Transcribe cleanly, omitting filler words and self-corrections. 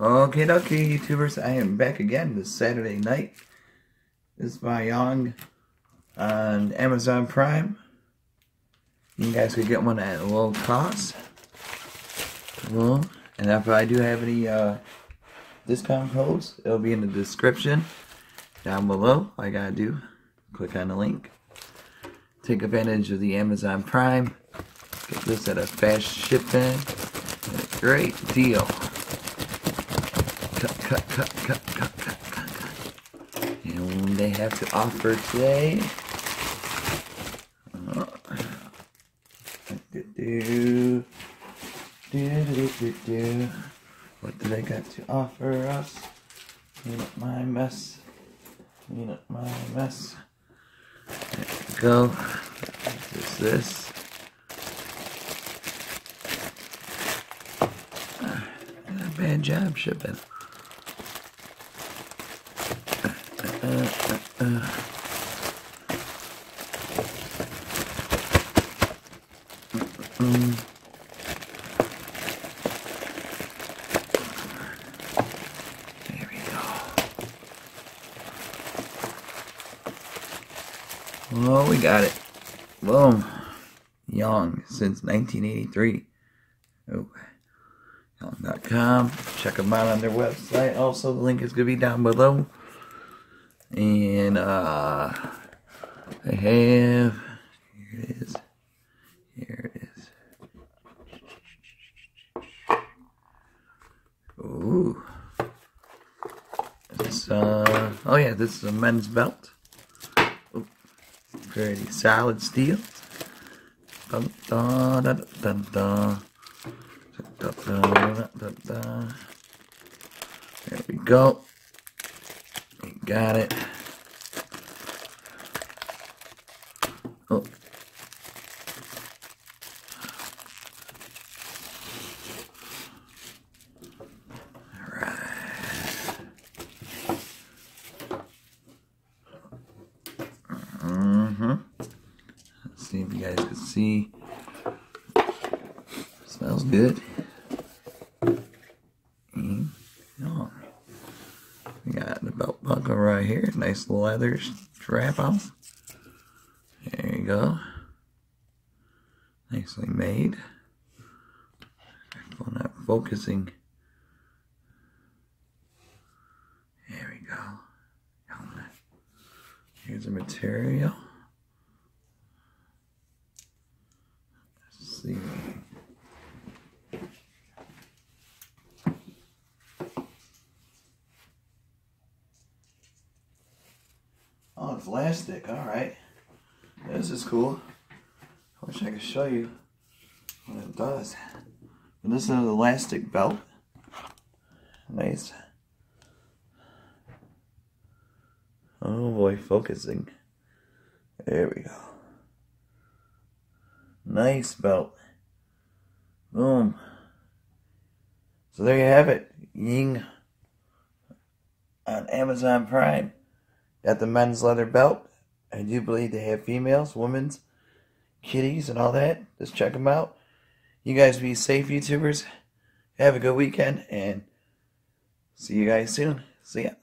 Okay, YouTubers, I am back again this Saturday night. This is by Yauging on Amazon Prime. You guys could get one at a low cost. Well, and if I do have any discount codes, it'll be in the description down below. All I gotta do, click on the link. Take advantage of the Amazon Prime. Get this at a fast shipping. A great deal. Cut. And they have to offer today. What do they got to offer us? Clean up my mess. Clean up my mess. There we go. This. Bad job shipping. There we go. Oh, we got it. Boom. Yauging since 1983. Oh. Yauging.com. Check them out on their website. Also, the link is going to be down below. And, they have, here it is. Ooh. This, oh yeah, this is a men's belt. Ooh. Pretty solid steel. Dun, dun, dun, dun, dun. There we go. We got it. Oh. Alright. Let's see if you guys can see. Smells good. We got the belt buckle right here. Nice leather strap on. There you go. Nicely made. I'm not focusing. There we go. Here's the material. Let's see. Oh, it's elastic. Alright. This is cool. I wish I could show you what it does. But this is an elastic belt. Nice. Oh boy, focusing. There we go. Nice belt. Boom. So there you have it. Yauging on Amazon Prime. Got the men's leather belt. I do believe they have females, women's, kitties, and all that. Just check them out. You guys be safe, YouTubers. Have a good weekend, and see you guys soon. See ya.